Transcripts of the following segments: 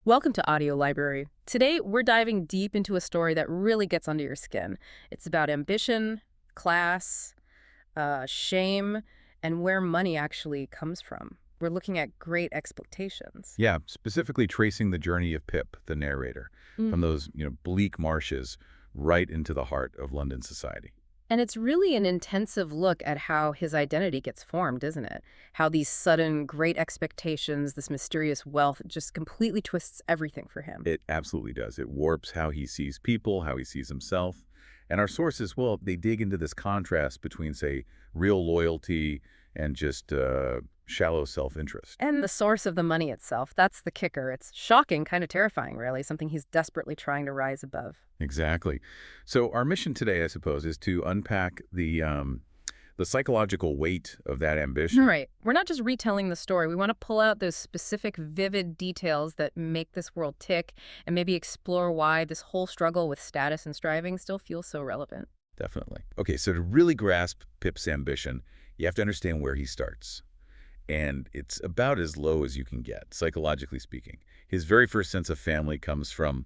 Welcome to Audio Library. Today, we're diving deep into a story that really gets under your skin. It's about ambition, class, shame, and where money actually comes from. We're looking at great expectations. Yeah, specifically tracing the journey of Pip, the narrator, from Mm. those, bleak marshes right into the heart of London society. And it's really an intensive look at how his identity gets formed, isn't it? How these sudden great expectations, this mysterious wealth, just completely twists everything for him. It absolutely does. It warps how he sees people, how he sees himself. And our sources, well, they dig into this contrast between, say, real loyalty and just shallow self-interest. And the source of the money itself, that's the kicker. It's shocking, kind of terrifying, really, something he's desperately trying to rise above. Exactly. So our mission today, I suppose, is to unpack the psychological weight of that ambition. Right. We're not just retelling the story. We want to pull out those specific, vivid details that make this world tick and maybe explore why this whole struggle with status and striving still feels so relevant. Definitely. Okay, so to really grasp Pip's ambition, you have to understand where he starts. And it's about as low as you can get, psychologically speaking. His very first sense of family comes from,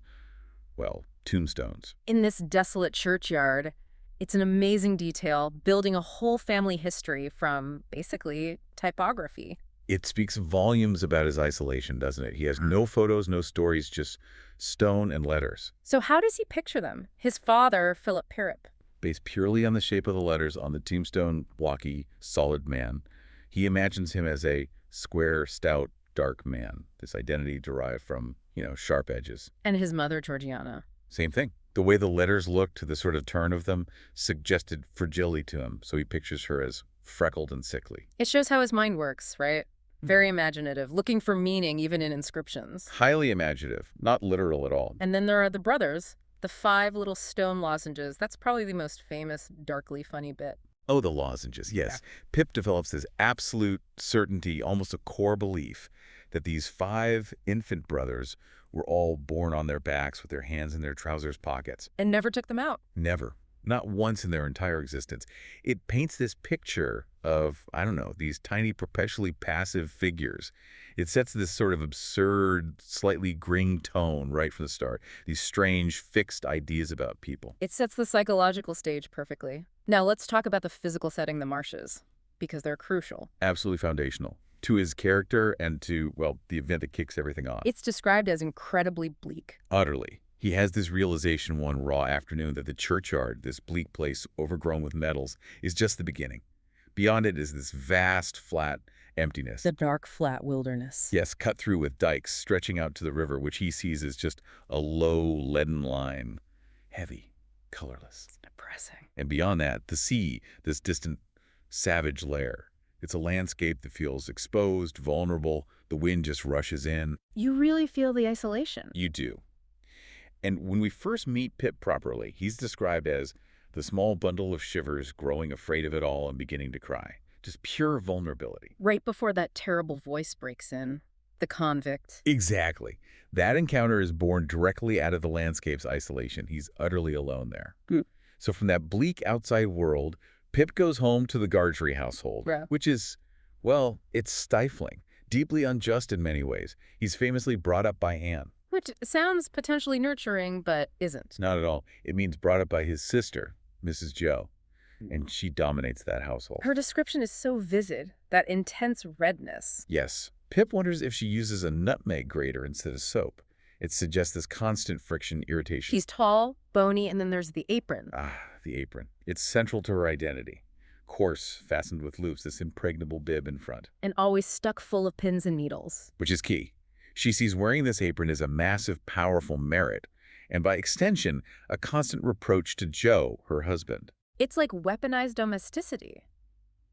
well, tombstones. In this desolate churchyard, it's an amazing detail, building a whole family history from, basically, typography. It speaks volumes about his isolation, doesn't it? He has no photos, no stories, just stone and letters, So how does he picture them? His father, Philip Pirrip. based purely on the shape of the letters on the tombstone, blocky, solid man. He imagines him as a square, stout, dark man, this identity derived from, sharp edges. And his mother, Georgiana. Same thing. The way the letters looked, the sort of turn of them, suggested fragility to him, so he pictures her as freckled and sickly. It shows how his mind works, right? Very imaginative, looking for meaning even in inscriptions. Highly imaginative, not literal at all. And then there are the brothers, the 5 little stone lozenges. That's probably the most famous, darkly funny bit. Oh, the lozenges, yes. Pip develops this absolute certainty, almost a core belief, that these 5 infant brothers were all born on their backs with their hands in their trousers pockets. And never took them out. Never. Not once in their entire existence. It paints this picture of, I don't know, these tiny, perpetually passive figures. It sets this sort of absurd, slightly gring tone right from the start. These strange, fixed ideas about people. It sets the psychological stage perfectly. Now let's talk about the physical setting, the marshes, because they're crucial. Absolutely foundational to his character and to, well, the event that kicks everything off. It's described as incredibly bleak. Utterly. He has this realization one raw afternoon that the churchyard, this bleak place overgrown with metals, is just the beginning. Beyond it is this vast, flat emptiness. The dark, flat wilderness. Yes, cut through with dikes stretching out to the river, which he sees as just a low, leaden line. Heavy, colorless. It's depressing. And beyond that, the sea, this distant, savage lair. It's a landscape that feels exposed, vulnerable. The wind just rushes in. You really feel the isolation. You do. And when we first meet Pip properly, he's described as the small bundle of shivers, growing afraid of it all and beginning to cry. Just pure vulnerability. Right before that terrible voice breaks in, the convict. Exactly. That encounter is born directly out of the landscape's isolation. He's utterly alone there. So from that bleak outside world, Pip goes home to the Gargery household, Yeah. which is, well, it's stifling, deeply unjust in many ways. He's famously brought up by Anne. Which sounds potentially nurturing, but isn't. Not at all. It means brought up by his sister, Mrs. Joe, and she dominates that household. Her description is so vivid, that intense redness. Yes. Pip wonders if she uses a nutmeg grater instead of soap. It suggests this constant friction, irritation. She's tall, bony, and then there's the apron. The apron. It's central to her identity. Coarse, fastened with loops, this impregnable bib in front. And always stuck full of pins and needles. Which is key. She sees wearing this apron as a massive, powerful merit, and by extension, a constant reproach to Joe, her husband. It's like weaponized domesticity.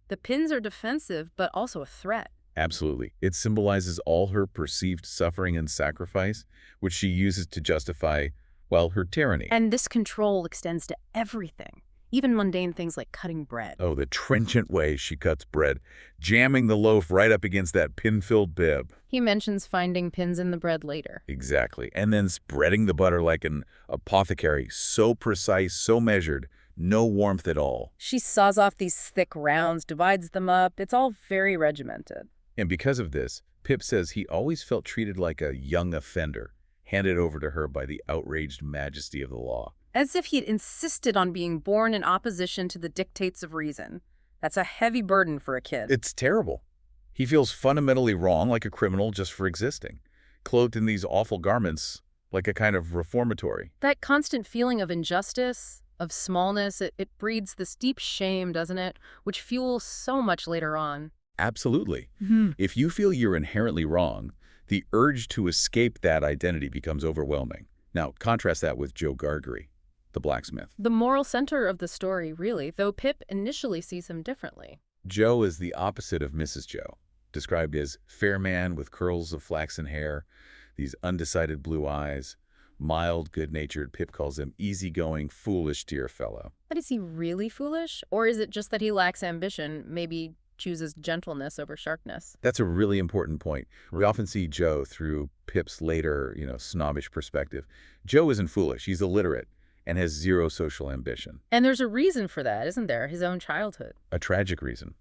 The pins are defensive, but also a threat. Absolutely. It symbolizes all her perceived suffering and sacrifice, which she uses to justify, well, her tyranny. And this control extends to everything, even mundane things like cutting bread. Oh, the trenchant way she cuts bread, jamming the loaf right up against that pin-filled bib. He mentions finding pins in the bread later. Exactly. And then spreading the butter like an apothecary, so precise, so measured, no warmth at all. She saws off these thick rounds, divides them up. It's all very regimented. And because of this, Pip says he always felt treated like a young offender, handed over to her by the outraged majesty of the law. As if he'd insisted on being born in opposition to the dictates of reason. That's a heavy burden for a kid. It's terrible. He feels fundamentally wrong, like a criminal just for existing, clothed in these awful garments like a kind of reformatory. That constant feeling of injustice, of smallness, it breeds this deep shame, doesn't it? Which fuels so much later on. Absolutely. If you feel you're inherently wrong, the urge to escape that identity becomes overwhelming. Now, contrast that with Joe Gargery, the blacksmith. The moral center of the story, really, though Pip initially sees him differently. Joe is the opposite of Mrs. Joe, described as fair man with curls of flaxen hair, these undecided blue eyes, mild, good-natured. Pip calls him easygoing, foolish, dear fellow. But is he really foolish? Or is it just that he lacks ambition, maybe chooses gentleness over sharpness? That's a really important point. We often see Joe through Pip's later, snobbish perspective. Joe isn't foolish. He's illiterate and has zero social ambition. And there's a reason for that, isn't there? His own childhood. A tragic reason.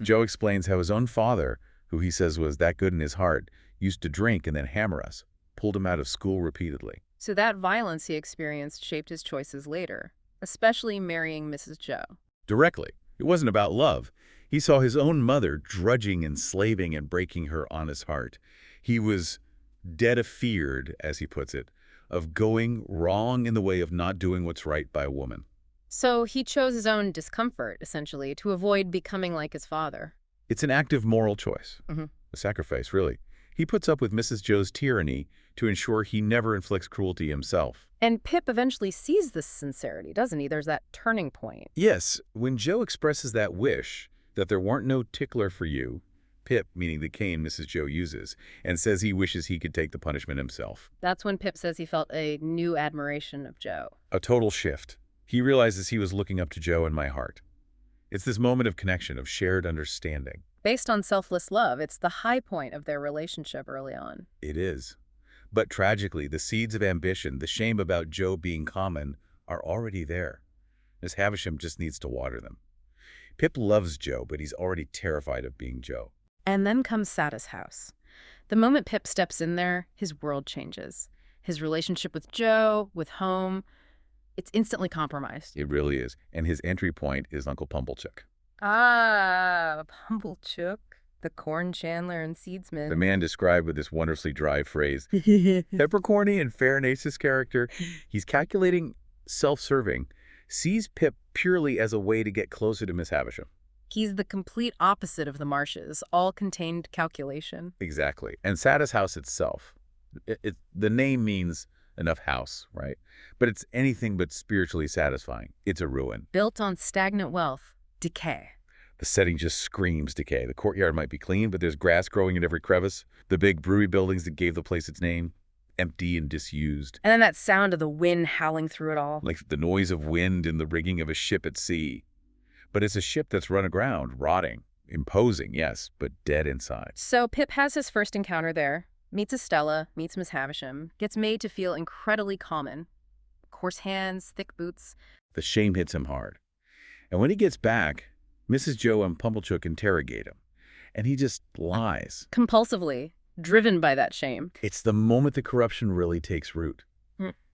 Joe explains how his own father, who he says was that good in his heart, used to drink and then hammer us, pulled him out of school repeatedly. So that violence he experienced shaped his choices later, especially marrying Mrs. Joe. Directly. It wasn't about love. He saw his own mother drudging and slaving and breaking her honest heart. He was dead afeared, as he puts it, of going wrong in the way of not doing what's right by a woman. So he chose his own discomfort, essentially, to avoid becoming like his father. It's an active moral choice. A sacrifice, really. He puts up with Mrs. Joe's tyranny to ensure he never inflicts cruelty himself. And Pip eventually sees this sincerity, doesn't he? There's that turning point. Yes, when Joe expresses that wish, that there weren't no tickler for you, Pip, meaning the cane Mrs. Joe uses, and says he wishes he could take the punishment himself. That's when Pip says he felt a new admiration of Joe. A total shift. He realizes he was looking up to Joe in my heart. It's this moment of connection, of shared understanding. Based on selfless love, it's the high point of their relationship early on. It is. But tragically, the seeds of ambition, the shame about Joe being common, are already there. Miss Havisham just needs to water them. Pip loves Joe, but he's already terrified of being Joe. And then comes Sada's house. The moment Pip steps in there, his world changes. His relationship with Joe, with home, it's instantly compromised. It really is. And his entry point is Uncle Pumblechook. Ah, Pumblechook, the corn chandler and seedsman. The man described with this wondrously dry phrase. Peppercorny and Farinace's character, he's calculating, self-serving, sees Pip purely as a way to get closer to Miss Havisham. He's the complete opposite of the Marshes, all contained calculation. Exactly. And Sada's house itself, the name means enough house, right? But it's anything but spiritually satisfying. It's a ruin. Built on stagnant wealth, decay. The setting just screams decay. The courtyard might be clean, but there's grass growing in every crevice. The big brewery buildings that gave the place its name, empty and disused. And then that sound of the wind howling through it all. Like the noise of wind in the rigging of a ship at sea. But it's a ship that's run aground, rotting, imposing, yes, but dead inside. So Pip has his first encounter there, meets Estella, meets Miss Havisham, gets made to feel incredibly common. Coarse hands, thick boots. The shame hits him hard. And when he gets back, Mrs. Joe and Pumblechook interrogate him. And he just lies. Compulsively, driven by that shame. It's the moment the corruption really takes root.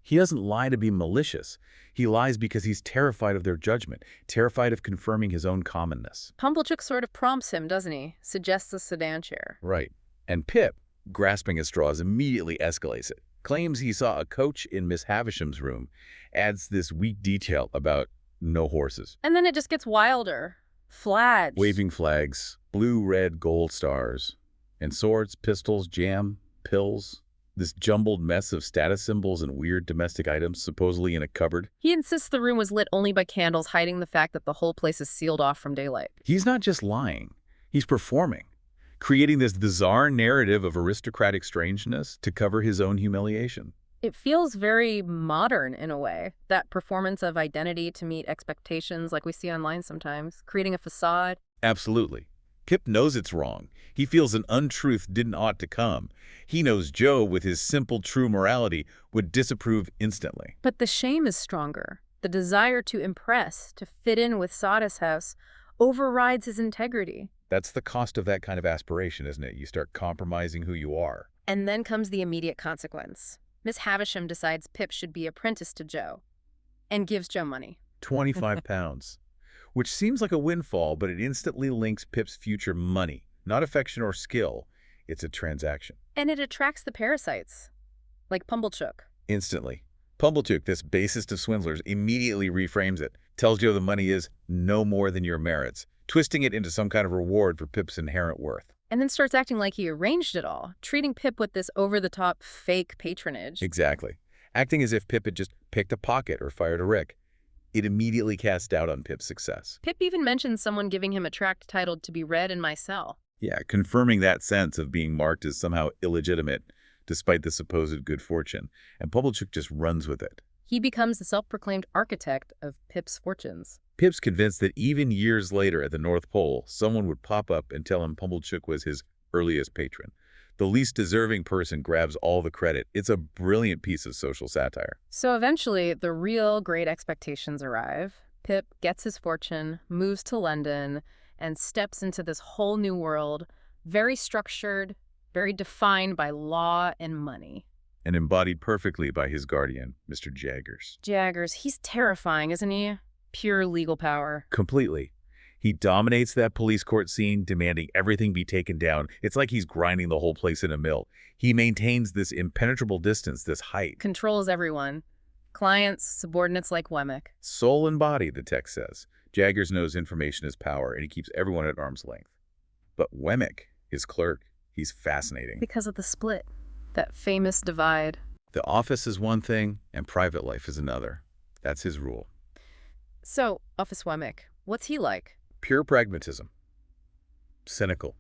He doesn't lie to be malicious. He lies because he's terrified of their judgment, terrified of confirming his own commonness. Pumblechook sort of prompts him, doesn't he? Suggests a sedan chair. Right. And Pip, grasping at straws, immediately escalates it. Claims he saw a coach in Miss Havisham's room. Adds this weak detail about no horses. And then it just gets wilder. Flags. Waving flags, blue, red, gold stars. And swords, pistols, jam, pills. This jumbled mess of status symbols and weird domestic items, supposedly in a cupboard. He insists the room was lit only by candles, hiding the fact that the whole place is sealed off from daylight. He's not just lying. He's performing, creating this bizarre narrative of aristocratic strangeness to cover his own humiliation. It feels very modern in a way, that performance of identity to meet expectations like we see online sometimes, creating a facade. Absolutely. Pip knows it's wrong. He feels an untruth didn't ought to come. He knows Joe, with his simple, true morality, would disapprove instantly. But the shame is stronger. The desire to impress, to fit in with Sada's house, overrides his integrity. That's the cost of that kind of aspiration, isn't it? You start compromising who you are. And then comes the immediate consequence. Miss Havisham decides Pip should be apprenticed to Joe and gives Joe money. 25 pounds, which seems like a windfall, but it instantly links Pip's future money, not affection or skill. It's a transaction. And it attracts the parasites, like Pumblechook. Instantly. Pumblechook, this basest of swindlers, immediately reframes it, tells Joe the money is no more than your merits, twisting it into some kind of reward for Pip's inherent worth. And then starts acting like he arranged it all, treating Pip with this over-the-top fake patronage. Exactly. Acting as if Pip had just picked a pocket or fired a rick. It immediately cast doubt on Pip's success. Pip even mentions someone giving him a tract titled To Be Read in My Cell. Yeah, confirming that sense of being marked as somehow illegitimate, despite the supposed good fortune. And Pumblechook just runs with it. He becomes the self-proclaimed architect of Pip's fortunes. Pip's convinced that even years later at the North Pole, someone would pop up and tell him Pumblechook was his earliest patron. The least deserving person grabs all the credit. It's a brilliant piece of social satire. So eventually, the real Great Expectations arrive. Pip gets his fortune, moves to London, and steps into this whole new world, very structured, very defined by law and money. And embodied perfectly by his guardian, Mr. Jaggers. Jaggers, he's terrifying, isn't he? Pure legal power. Completely. He dominates that police court scene, demanding everything be taken down. It's like he's grinding the whole place in a mill. He maintains this impenetrable distance, this height. Controls everyone. Clients, subordinates like Wemmick. Soul and body, the text says. Jaggers knows information is power, and he keeps everyone at arm's length. But Wemmick, his clerk, he's fascinating. Because of the split. That famous divide. The office is one thing, and private life is another. That's his rule. So, Office Wemmick, what's he like? Pure pragmatism. Cynical.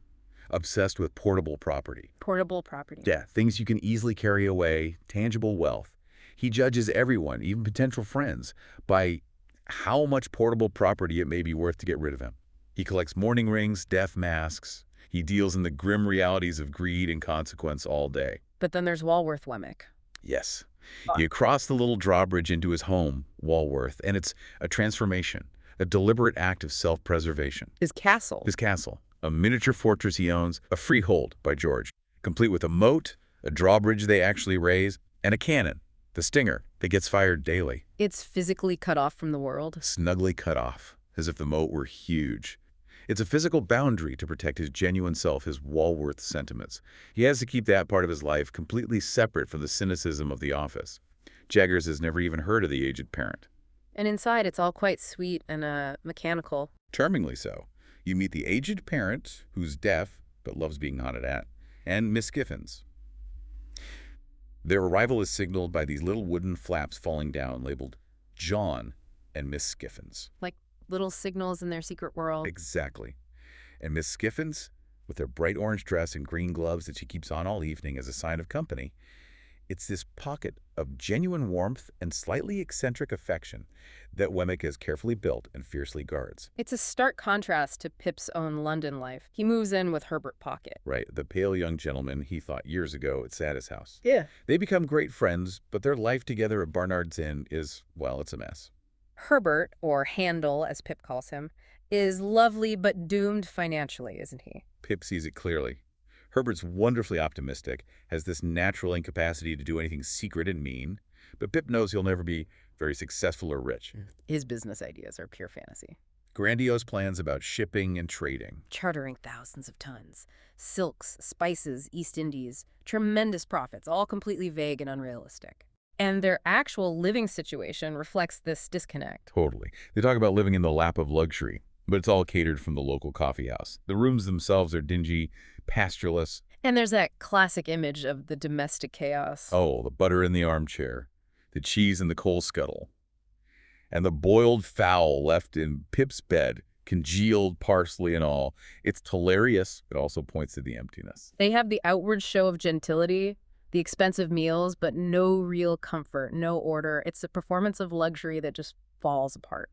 Obsessed with portable property. Portable property. Yeah, things you can easily carry away, tangible wealth. He judges everyone, even potential friends, by how much portable property it may be worth to get rid of him. He collects mourning rings, death masks. He deals in the grim realities of greed and consequence all day. But then there's Walworth Wemmick. Yes. You cross the little drawbridge into his home, Walworth, and it's a transformation, a deliberate act of self-preservation. His castle. His castle, a miniature fortress he owns, a freehold by George, complete with a moat, a drawbridge they actually raise, and a cannon, the Stinger, that gets fired daily. It's physically cut off from the world. Snugly cut off, as if the moat were huge. It's a physical boundary to protect his genuine self, his Walworth sentiments. He has to keep that part of his life completely separate from the cynicism of the office. Jaggers has never even heard of the aged parent. And inside, it's all quite sweet and mechanical. Charmingly so. You meet the aged parent, who's deaf, but loves being haunted at, and Miss Skiffins. Their arrival is signaled by these little wooden flaps falling down, labeled John and Miss Skiffins. Like little signals in their secret world. Exactly. And Miss Skiffins, with her bright orange dress and green gloves that she keeps on all evening as a sign of company, it's this pocket of genuine warmth and slightly eccentric affection that Wemmick has carefully built and fiercely guards. It's a stark contrast to Pip's own London life. He moves in with Herbert Pocket. Right, the pale young gentleman he thought years ago at Sadie's house. Yeah. They become great friends, but their life together at Barnard's Inn is, well, it's a mess. Herbert, or Handel as Pip calls him, is lovely but doomed financially, isn't he? Pip sees it clearly. Herbert's wonderfully optimistic, has this natural incapacity to do anything secret and mean, but Pip knows he'll never be very successful or rich. His business ideas are pure fantasy. Grandiose plans about shipping and trading. Chartering thousands of tons. Silks, spices, East Indies. Tremendous profits, all completely vague and unrealistic. And their actual living situation reflects this disconnect. Totally. They talk about living in the lap of luxury, but it's all catered from the local coffee house. The rooms themselves are dingy, pastureless. And there's that classic image of the domestic chaos. Oh, the butter in the armchair, the cheese in the coal scuttle, and the boiled fowl left in Pip's bed, congealed parsley and all. It's hilarious. It also points to the emptiness. They have the outward show of gentility, the expensive meals, but no real comfort, no order. It's a performance of luxury that just falls apart.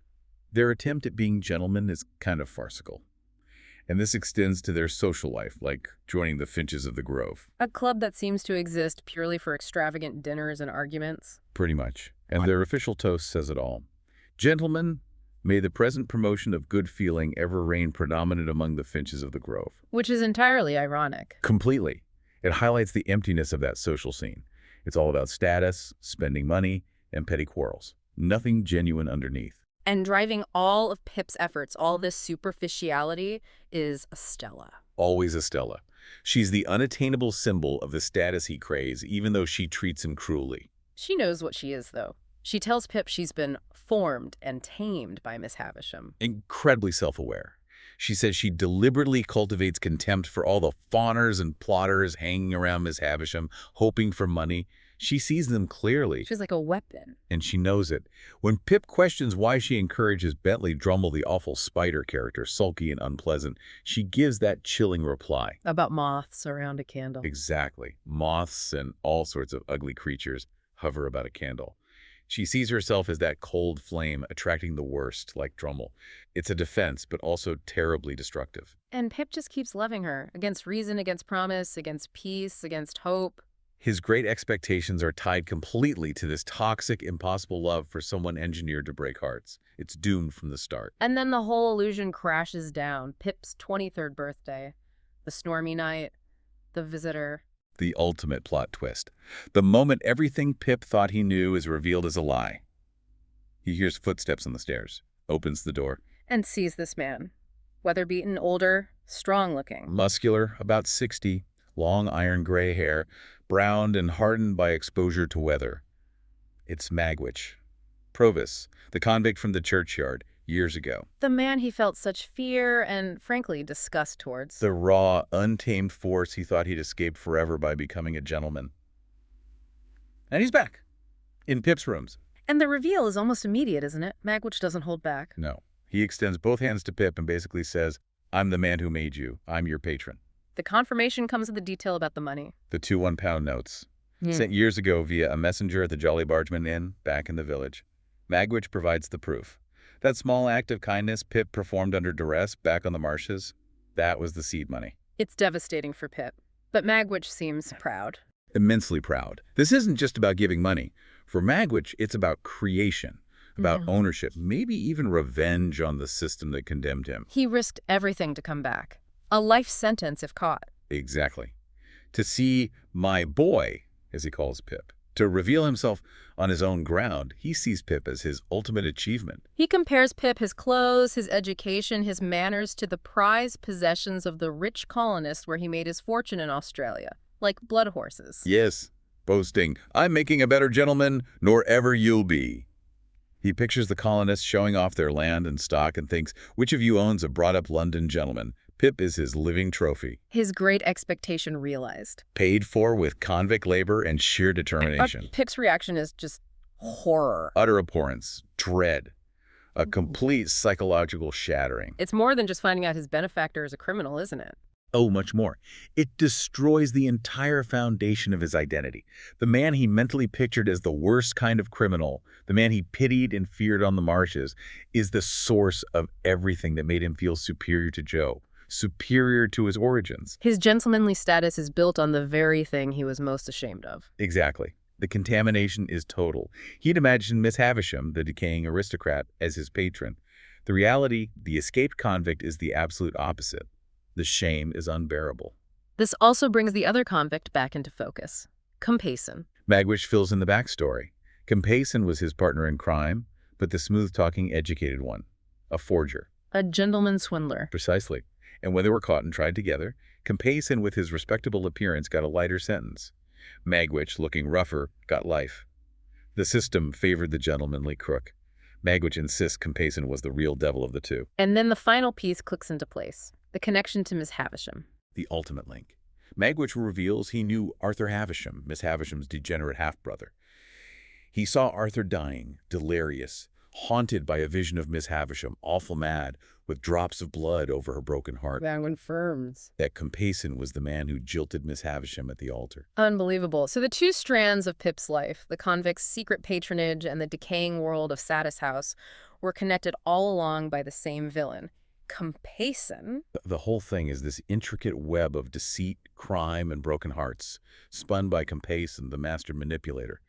Their attempt at being gentlemen is kind of farcical. And this extends to their social life, like joining the Finches of the Grove. A club that seems to exist purely for extravagant dinners and arguments. Pretty much. And their official toast says it all. Gentlemen, May the present promotion of good feeling ever reign predominant among the finches of the grove. Which is entirely ironic. Completely. It highlights the emptiness of that social scene. It's all about status, spending money, and petty quarrels. Nothing genuine underneath. And driving all of Pip's efforts, all this superficiality, is Estella. Always Estella. She's the unattainable symbol of the status he craves, even though she treats him cruelly. She knows what she is, though. She tells Pip she's been formed and tamed by Miss Havisham. Incredibly self-aware. She says she deliberately cultivates contempt for all the fawners and plotters hanging around Miss Havisham, hoping for money. She sees them clearly. She's like a weapon. And she knows it. When Pip questions why she encourages Bentley Drummle, the awful spider character, sulky and unpleasant, she gives that chilling reply. About moths around a candle. Exactly. Moths and all sorts of ugly creatures hover about a candle. She sees herself as that cold flame attracting the worst, like Drummle. It's a defense, but also terribly destructive. And Pip just keeps loving her, against reason, against promise, against peace, against hope. His great expectations are tied completely to this toxic, impossible love for someone engineered to break hearts. It's doomed from the start. And then the whole illusion crashes down. Pip's 23rd birthday, the stormy night, the visitor. The ultimate plot twist. The moment everything Pip thought he knew is revealed as a lie. He hears footsteps on the stairs, opens the door. And sees this man. Weather-beaten, older, strong-looking. Muscular, about 60, long iron gray hair, browned and hardened by exposure to weather. It's Magwitch. Provis, the convict from the churchyard, years ago. The man he felt such fear and, frankly, disgust towards. The raw, untamed force he thought he'd escaped forever by becoming a gentleman. And he's back. In Pip's rooms. And the reveal is almost immediate, isn't it? Magwitch doesn't hold back. No. He extends both hands to Pip and basically says, I'm the man who made you. I'm your patron. The confirmation comes with the detail about the money. The 2 one-pound notes. Sent years ago via a messenger at the Jolly Bargeman Inn, back in the village. Magwitch provides the proof. That small act of kindness Pip performed under duress back on the marshes, that was the seed money. It's devastating for Pip, but Magwitch seems proud. Immensely proud. This isn't just about giving money. For Magwitch, it's about creation, about ownership, maybe even revenge on the system that condemned him. He risked everything to come back. A life sentence if caught. Exactly. To see my boy, as he calls Pip, to reveal himself on his own ground, he sees Pip as his ultimate achievement. He compares Pip, his clothes, his education, his manners to the prized possessions of the rich colonist where he made his fortune in Australia, like blood horses. Yes, boasting, I'm making a better gentleman, nor ever you'll be. He pictures the colonists showing off their land and stock and thinks, which of you owns a brought-up London gentleman? Pip is his living trophy. His great expectation realized. Paid for with convict labor and sheer determination. Pip's reaction is just horror. Utter abhorrence, dread, a complete psychological shattering. It's more than just finding out his benefactor is a criminal, isn't it? Oh, much more. It destroys the entire foundation of his identity. The man he mentally pictured as the worst kind of criminal, the man he pitied and feared on the marshes, is the source of everything that made him feel superior to Joe. Superior to his origins. His gentlemanly status is built on the very thing he was most ashamed of. Exactly. The contamination is total. He'd imagined Miss Havisham, the decaying aristocrat, as his patron. The reality, the escaped convict, is the absolute opposite. The shame is unbearable. This also brings the other convict back into focus. Compeyson. Magwitch fills in the backstory. Compeyson was his partner in crime, but the smooth-talking, educated one. A forger. A gentleman swindler. Precisely. And when they were caught and tried together, Compeyson, with his respectable appearance, got a lighter sentence. Magwitch, looking rougher, got life. The system favored the gentlemanly crook. Magwitch insists Compeyson was the real devil of the two. And then the final piece clicks into place. The connection to Miss Havisham. The ultimate link. Magwitch reveals he knew Arthur Havisham, Miss Havisham's degenerate half-brother. He saw Arthur dying, delirious, haunted by a vision of Miss Havisham, awful mad, with drops of blood over her broken heart. That confirms. That Compeyson was the man who jilted Miss Havisham at the altar. Unbelievable. So the two strands of Pip's life, the convict's secret patronage and the decaying world of Satis House, were connected all along by the same villain, Compeyson. The whole thing is this intricate web of deceit, crime, and broken hearts, spun by Compeyson, the master manipulator.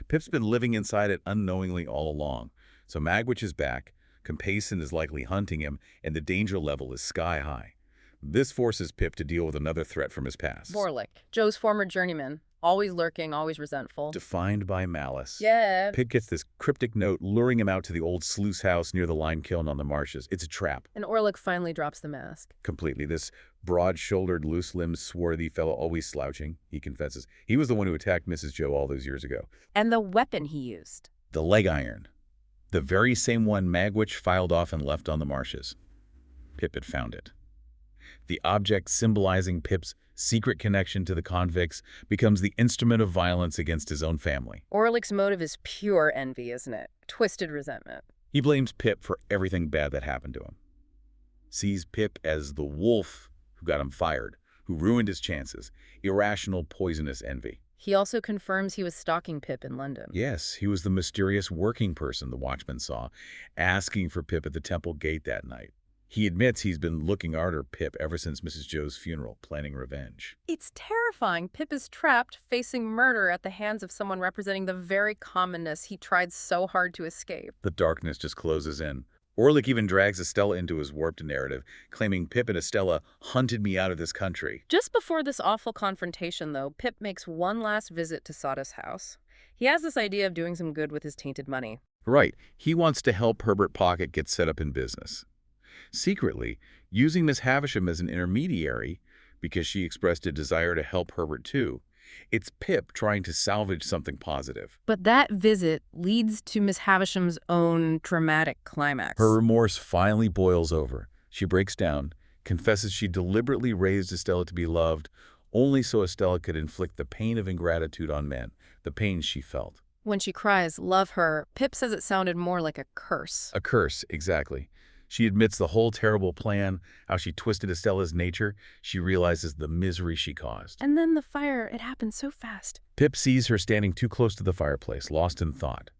Pip's been living inside it unknowingly all along. So Magwitch is back, Compeyson is likely hunting him, and the danger level is sky high. This forces Pip to deal with another threat from his past. Vorlich, Joe's former journeyman, always lurking, always resentful. Defined by malice. Yeah. Pip gets this cryptic note luring him out to the old sluice house near the lime kiln on the marshes. It's a trap. And Orlick finally drops the mask. Completely. This broad-shouldered, loose-limbed, swarthy fellow, always slouching, he confesses. He was the one who attacked Mrs. Joe all those years ago. And the weapon he used. The leg iron. The very same one Magwitch filed off and left on the marshes. Pip had found it. The object symbolizing Pip's secret connection to the convicts becomes the instrument of violence against his own family. Orlick's motive is pure envy, isn't it? Twisted resentment. He blames Pip for everything bad that happened to him. Sees Pip as the wolf who got him fired, who ruined his chances. Irrational, poisonous envy. He also confirms he was stalking Pip in London. Yes, he was the mysterious working person the watchman saw, asking for Pip at the temple gate that night. He admits he's been looking after Pip ever since Mrs. Joe's funeral, planning revenge. It's terrifying. Pip is trapped, facing murder at the hands of someone representing the very commonness he tried so hard to escape. The darkness just closes in. Orlick even drags Estella into his warped narrative, claiming Pip and Estella hunted me out of this country. Just before this awful confrontation, though, Pip makes one last visit to Sawdust House. He has this idea of doing some good with his tainted money. Right. He wants to help Herbert Pocket get set up in business. Secretly, using Miss Havisham as an intermediary, because she expressed a desire to help Herbert too. It's Pip trying to salvage something positive. But that visit leads to Miss Havisham's own dramatic climax. Her remorse finally boils over. She breaks down, confesses she deliberately raised Estella to be loved, only so Estella could inflict the pain of ingratitude on men, the pain she felt. When she cries, "Love her," Pip says it sounded more like a curse. A curse, exactly. She admits the whole terrible plan, how she twisted Estella's nature. She realizes the misery she caused. And then the fire, it happened so fast. Pip sees her standing too close to the fireplace, lost in thought.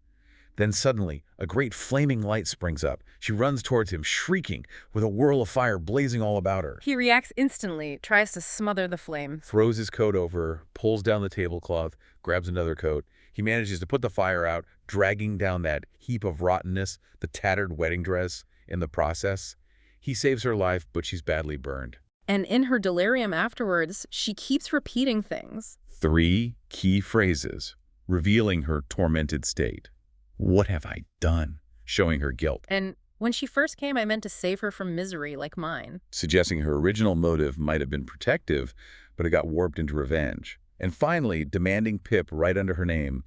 Then suddenly, a great flaming light springs up. She runs towards him, shrieking, with a whirl of fire blazing all about her. He reacts instantly, tries to smother the flame. Throws his coat over her, pulls down the tablecloth, grabs another coat. He manages to put the fire out, dragging down that heap of rottenness, the tattered wedding dress. In the process, he saves her life, but she's badly burned. And in her delirium afterwards, she keeps repeating things. 3 key phrases, revealing her tormented state. What have I done? Showing her guilt. And when she first came, I meant to save her from misery like mine. Suggesting her original motive might have been protective, but it got warped into revenge. And finally, demanding Pip right under her name,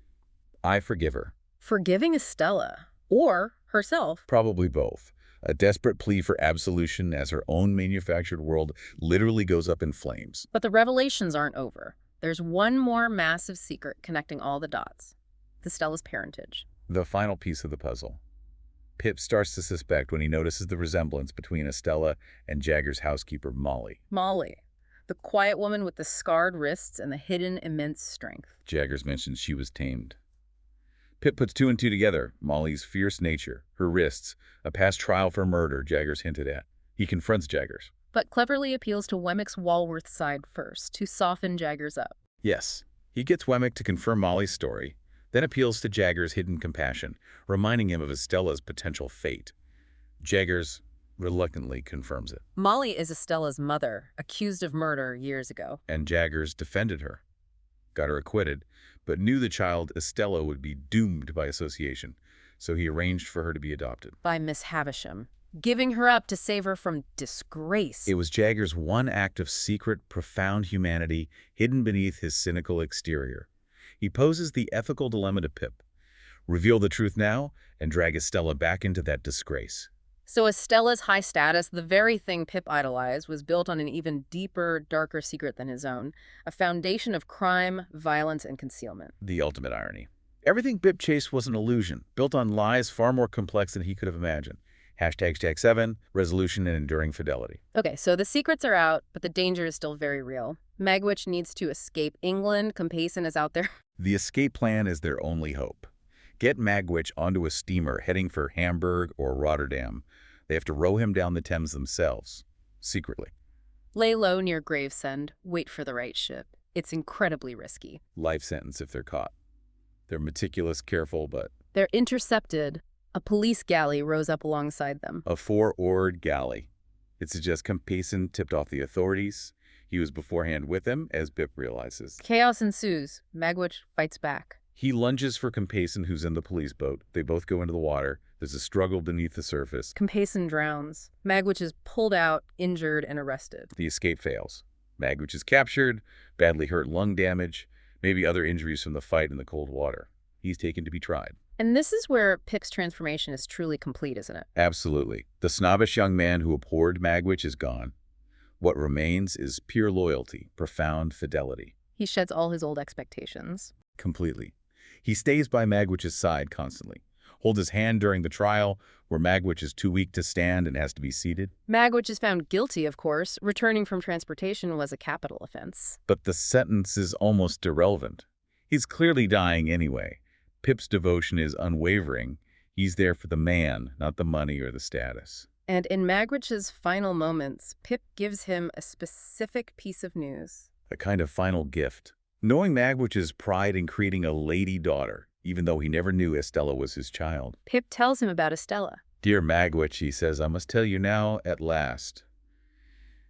I forgive her. Forgiving Estella. Or herself. Probably both. A desperate plea for absolution as her own manufactured world literally goes up in flames. But the revelations aren't over. There's one more massive secret connecting all the dots. Estella's parentage. The final piece of the puzzle. Pip starts to suspect when he notices the resemblance between Estella and Jaggers' housekeeper, Molly. Molly. The quiet woman with the scarred wrists and the hidden immense strength. Jaggers mentions she was tamed. Pip puts 2 and 2 together. Molly's fierce nature, her wrists, a past trial for murder Jaggers hinted at. He confronts Jaggers. But cleverly appeals to Wemmick's Walworth side first, to soften Jaggers up. Yes, he gets Wemmick to confirm Molly's story, then appeals to Jaggers' hidden compassion, reminding him of Estella's potential fate. Jaggers reluctantly confirms it. Molly is Estella's mother, accused of murder years ago. And Jaggers defended her. Got her acquitted, but knew the child, Estella, would be doomed by association, so he arranged for her to be adopted. By Miss Havisham, giving her up to save her from disgrace. It was Jaggers' one act of secret, profound humanity hidden beneath his cynical exterior. He poses the ethical dilemma to Pip. Reveal the truth now and drag Estella back into that disgrace. So Estella's high status, the very thing Pip idolized, was built on an even deeper, darker secret than his own. A foundation of crime, violence, and concealment. The ultimate irony. Everything Pip chased was an illusion, built on lies far more complex than he could have imagined. #7, resolution and enduring fidelity. Okay, so the secrets are out, but the danger is still very real. Magwitch needs to escape England. Compeyson is out there. The escape plan is their only hope. Get Magwitch onto a steamer heading for Hamburg or Rotterdam. They have to row him down the Thames themselves, secretly. Lay low near Gravesend. Wait for the right ship. It's incredibly risky. Life sentence if they're caught. They're meticulous, careful, but... They're intercepted, A police galley rose up alongside them. A four-oared galley. It suggests Compeyson tipped off the authorities. He was beforehand with them, as Pip realizes. Chaos ensues. Magwitch fights back. He lunges for Compeyson, who's in the police boat. They both go into the water. There's a struggle beneath the surface. Compeyson drowns. Magwitch is pulled out, injured, and arrested. The escape fails. Magwitch is captured, badly hurt lung damage, maybe other injuries from the fight in the cold water. He's taken to be tried. And this is where Pip's transformation is truly complete, isn't it? Absolutely. The snobbish young man who abhorred Magwitch is gone. What remains is pure loyalty, profound fidelity. He sheds all his old expectations. Completely. He stays by Magwitch's side constantly, holds his hand during the trial, where Magwitch is too weak to stand and has to be seated. Magwitch is found guilty, of course. Returning from transportation was a capital offense. But the sentence is almost irrelevant. He's clearly dying anyway. Pip's devotion is unwavering. He's there for the man, not the money or the status. And in Magwitch's final moments, Pip gives him a specific piece of news. A kind of final gift. Knowing Magwitch's pride in creating a lady daughter, even though he never knew Estella was his child. Pip tells him about Estella. Dear Magwitch, he says, I must tell you now at last.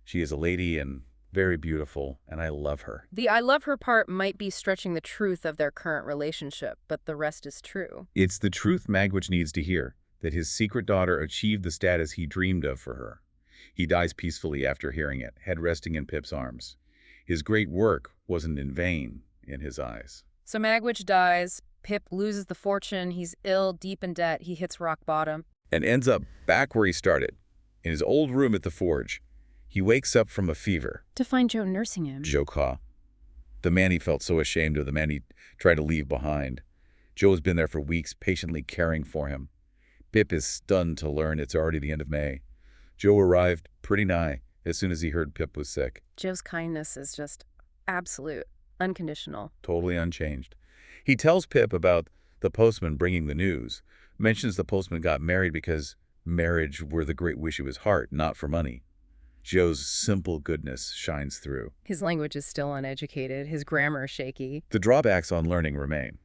She is a lady and very beautiful, and I love her. The I love her part might be stretching the truth of their current relationship, but the rest is true. It's the truth Magwitch needs to hear, that his secret daughter achieved the status he dreamed of for her. He dies peacefully after hearing it, head resting in Pip's arms. His great work wasn't in vain in his eyes. So Magwitch dies. Pip loses the fortune. He's ill, deep in debt. He hits rock bottom. And ends up back where he started, in his old room at the forge. He wakes up from a fever. To find Joe nursing him. Joe Caw. The man he felt so ashamed of, the man he tried to leave behind. Joe has been there for weeks, patiently caring for him. Pip is stunned to learn it's already the end of May. Joe arrived pretty nigh as soon as he heard Pip was sick. Joe's kindness is just absolute, unconditional. Totally unchanged. He tells Pip about the postman bringing the news, mentions the postman got married because marriage were the great wish of his heart, not for money. Joe's simple goodness shines through. His language is still uneducated. His grammar is shaky. The drawbacks on learning remain.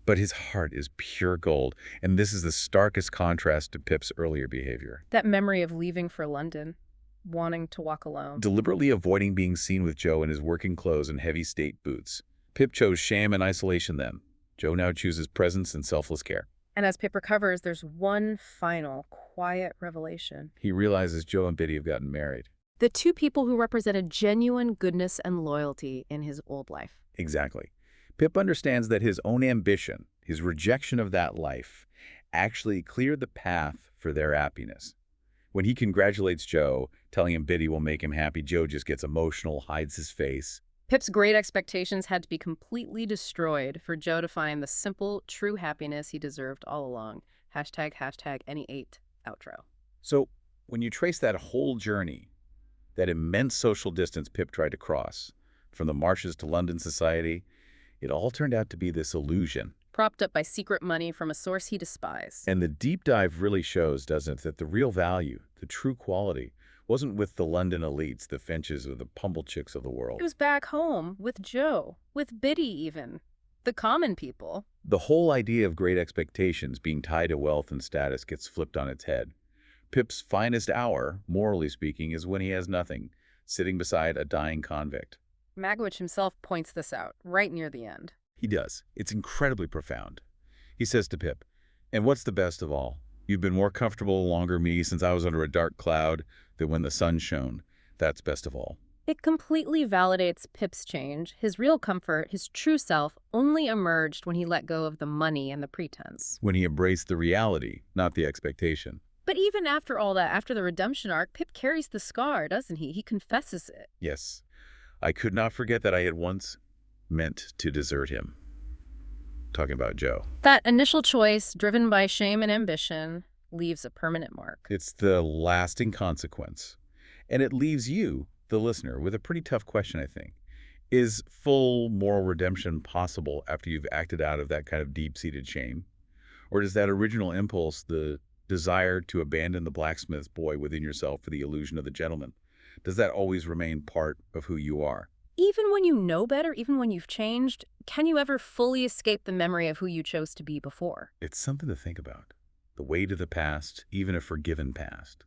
But his heart is pure gold, and this is the starkest contrast to Pip's earlier behavior. That memory of leaving for London, wanting to walk alone. Deliberately avoiding being seen with Joe in his working clothes and heavy state boots. Pip chose shame and isolation then. Joe now chooses presence and selfless care. And as Pip recovers, there's one final, quiet revelation. He realizes Joe and Biddy have gotten married. The two people who represented genuine goodness and loyalty in his old life. Exactly. Pip understands that his own ambition, his rejection of that life, actually cleared the path for their happiness. When he congratulates Joe, telling him Biddy will make him happy, Joe just gets emotional, hides his face. Pip's great expectations had to be completely destroyed for Joe to find the simple, true happiness he deserved all along. Hashtag any8 outro. So when you trace that whole journey, that immense social distance Pip tried to cross, from the marshes to London society, it all turned out to be this illusion. Propped up by secret money from a source he despised. And the deep dive really shows, doesn't it, that the real value, the true quality, wasn't with the London elites, the Finches, or the Pumblechicks of the world. It was back home, with Joe, with Biddy even, the common people. The whole idea of great expectations being tied to wealth and status gets flipped on its head. Pip's finest hour, morally speaking, is when he has nothing, sitting beside a dying convict. Magwitch himself points this out, right near the end. He does. It's incredibly profound. He says to Pip, and what's the best of all? You've been more comfortable longer me since I was under a dark cloud than when the sun shone. That's best of all. It completely validates Pip's change. His real comfort, his true self, only emerged when he let go of the money and the pretense. When he embraced the reality, not the expectation. But even after all that, after the redemption arc, Pip carries the scar, doesn't he? He confesses it. Yes. I could not forget that I had once meant to desert him. Talking about Joe. That initial choice, driven by shame and ambition, leaves a permanent mark. It's the lasting consequence. And it leaves you, the listener, with a pretty tough question, I think. Is full moral redemption possible after you've acted out of that kind of deep-seated shame? Or does that original impulse, the desire to abandon the blacksmith's boy within yourself for the illusion of the gentleman, does that always remain part of who you are? Even when you know better, even when you've changed, can you ever fully escape the memory of who you chose to be before? It's something to think about. the weight of the past, even a forgiven past.